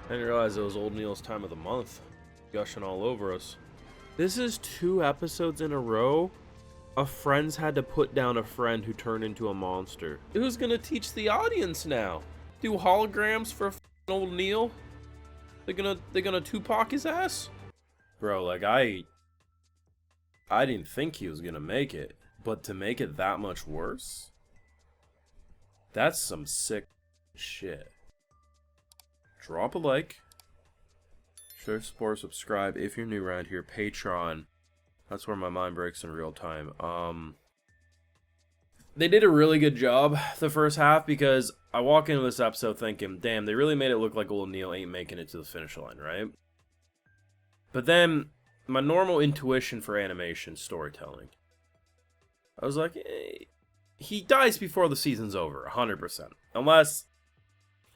I didn't realize it was Old Neil's time of the month. Gushing all over us. This is 2 episodes in a row. A friend's had to put down a friend who turned into a monster. Who's gonna teach the audience now? Do holograms for Old Neil? They're gonna Tupac his ass? Bro, like I didn't think he was gonna make it, but to make it that much worse? That's some sick shit. Drop a like. Share, support, subscribe if you're new around here. Patreon. That's where my mind breaks in real time. They did a really good job the first half because I walk into this episode thinking, damn, they really made it look like Old Neil ain't making it to the finish line, right? But then, my normal intuition for animation storytelling, I was like, hey, he dies before the season's over, 100%.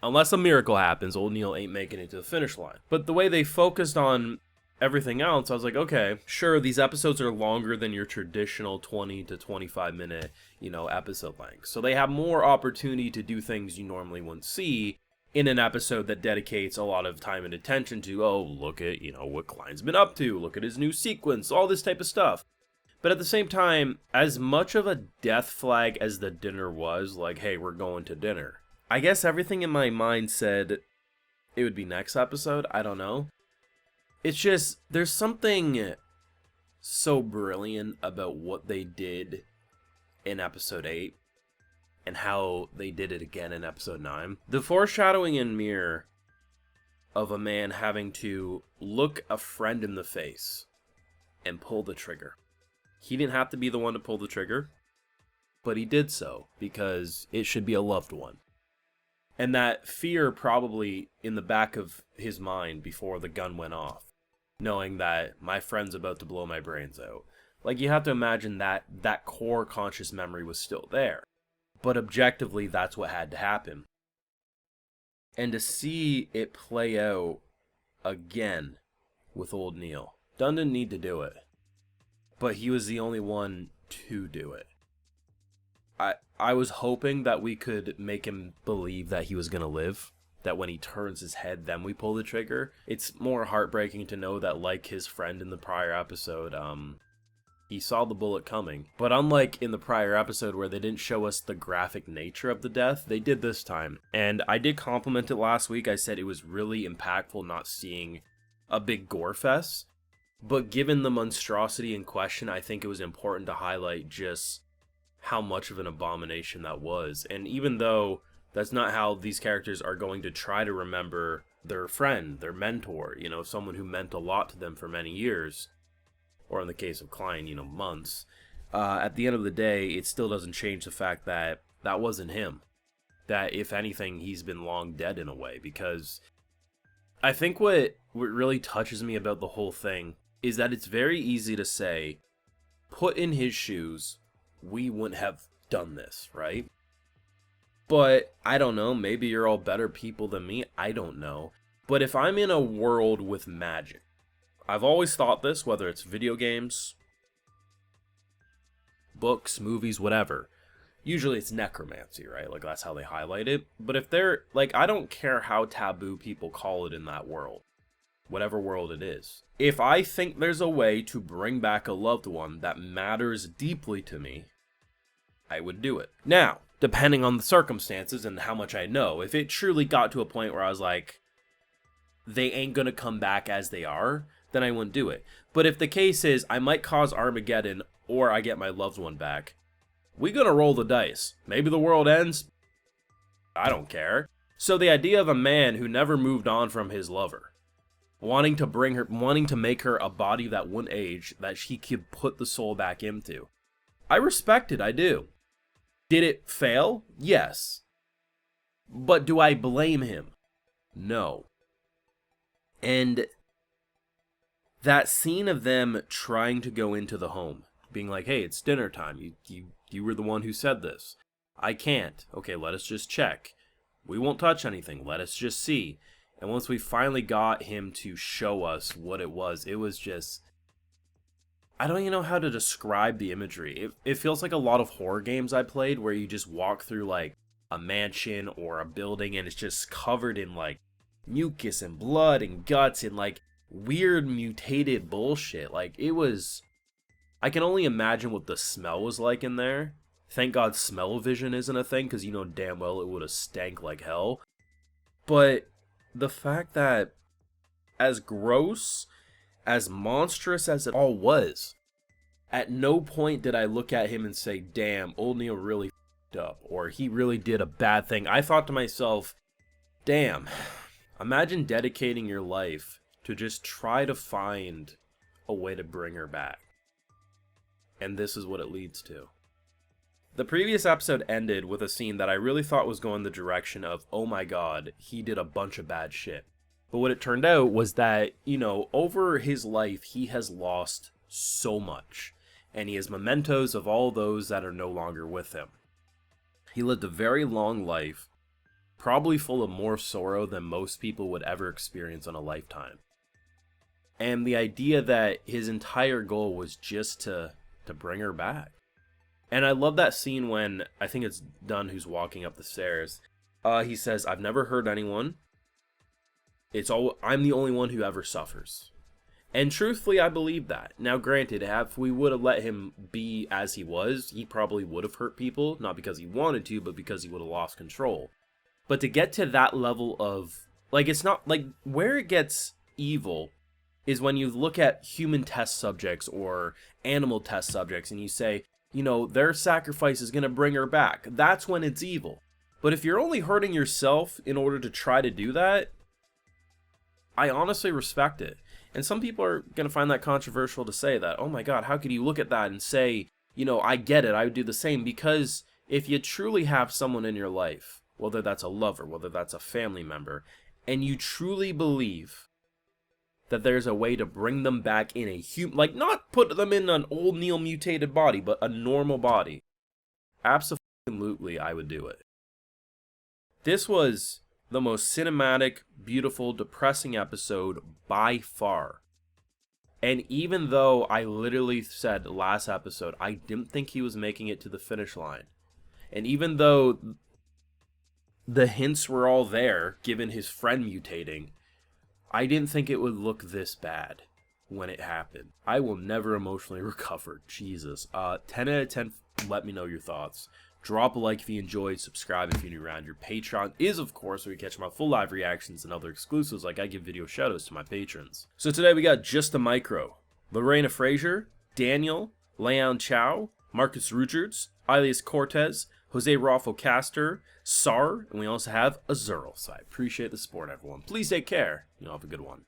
Unless a miracle happens, Old Neil ain't making it to the finish line. But the way they focused on everything else, I was like, okay, sure, these episodes are longer than your traditional 20 to 25 minute, episode length. So they have more opportunity to do things you normally wouldn't see in an episode that dedicates a lot of time and attention to, oh, look at, what Klein's been up to, look at his new sequence, all this type of stuff. But at the same time, as much of a death flag as the dinner was, like, hey, we're going to dinner, I guess everything in my mind said it would be next episode. I don't know. It's just, there's something so brilliant about what they did in episode 8 and how they did it again in episode 9. The foreshadowing in Mirror of a man having to look a friend in the face and pull the trigger. He didn't have to be the one to pull the trigger, but he did so because it should be a loved one. And that fear probably in the back of his mind before the gun went off, knowing that my friend's about to blow my brains out. Like, you have to imagine that core conscious memory was still there. But objectively, that's what had to happen. And to see it play out again with Old Neil. Dunn didn't need to do it, but he was the only one to do it. I was hoping that we could make him believe that he was going to live, that when he turns his head, then we pull the trigger. It's more heartbreaking to know that, like his friend in the prior episode, he saw the bullet coming. But unlike in the prior episode where they didn't show us the graphic nature of the death, they did this time. And I did compliment it last week. I said it was really impactful not seeing a big gore fest. But given the monstrosity in question, I think it was important to highlight just how much of an abomination that was. And even though that's not how these characters are going to try to remember their friend, their mentor, someone who meant a lot to them for many years, or in the case of Klein, months, at the end of the day, it still doesn't change the fact that that wasn't him. That, if anything, he's been long dead in a way, because I think what really touches me about the whole thing is that it's very easy to say, put in his shoes, we wouldn't have done this, right? But, I don't know, maybe you're all better people than me, I don't know. But if I'm in a world with magic, I've always thought this, whether it's video games, books, movies, whatever. Usually it's necromancy, right? Like, that's how they highlight it. But if they're, like, I don't care how taboo people call it in that world. Whatever world it is. If I think there's a way to bring back a loved one that matters deeply to me, I would do it. Now, depending on the circumstances and how much I know, if it truly got to a point where I was like, they ain't gonna come back as they are, then I wouldn't do it. But if the case is, I might cause Armageddon or I get my loved one back, we gonna roll the dice. Maybe the world ends. I don't care. So the idea of a man who never moved on from his lover, wanting to make her a body that wouldn't age, that she could put the soul back into, I respect it, I do. Did it fail? Yes. But do I blame him? No. And that scene of them trying to go into the home, being like, hey, it's dinner time, you were the one who said this. I can't. Okay, let us just check. We won't touch anything, let us just see. And once we finally got him to show us what it was just, I don't even know how to describe the imagery. It feels like a lot of horror games I played where you just walk through like a mansion or a building and it's just covered in like mucus and blood and guts and like weird mutated bullshit. Like it was, I can only imagine what the smell was like in there. Thank God smell-o-vision isn't a thing, because you know damn well it would have stank like hell. But the fact that, as gross, as monstrous as it all was, at no point did I look at him and say, damn, old Neil really f***ed up, or he really did a bad thing. I thought to myself, damn, imagine dedicating your life to just try to find a way to bring her back. And this is what it leads to. The previous episode ended with a scene that I really thought was going the direction of, oh my god, he did a bunch of bad shit. But what it turned out was that, you know, over his life, he has lost so much. And he has mementos of all those that are no longer with him. He lived a very long life, probably full of more sorrow than most people would ever experience in a lifetime. And the idea that his entire goal was just to bring her back. And I love that scene when, I think it's Dunn who's walking up the stairs. He says, I've never hurt anyone. I'm the only one who ever suffers. And truthfully, I believe that. Now granted, if we would have let him be as he was, he probably would have hurt people. Not because he wanted to, but because he would have lost control. But to get to that level of, like, it's not, like, where it gets evil is when you look at human test subjects or animal test subjects and you say, you know, their sacrifice is going to bring her back. That's when it's evil. But if you're only hurting yourself in order to try to do that, I honestly respect it. And some people are going to find that controversial to say that, oh my god, how could you look at that and say, you know, I get it, I would do the same. Because if you truly have someone in your life, whether that's a lover, whether that's a family member, and you truly believe that there's a way to bring them back in a human, like not put them in an old Neil mutated body, but a normal body, absolutely I would do it. This was the most cinematic, beautiful, depressing episode by far. And even though I literally said last episode, I didn't think he was making it to the finish line. And even though the hints were all there, given his friend mutating, I didn't think it would look this bad when it happened. I will never emotionally recover. Jesus. 10 out of 10, let me know your thoughts. Drop a like if you enjoyed, subscribe if you're new around. Your Patreon is, of course, where you catch my full live reactions and other exclusives, like I give video shoutouts to my patrons. So today we got Just a Micro, Lorena Frazier, Daniel, Leon Chow, Marcus Rugerts, Elias Cortez, Jose Raffo Caster, Sar, and we also have Azurl. So I appreciate the support, everyone. Please take care. You'll have a good one.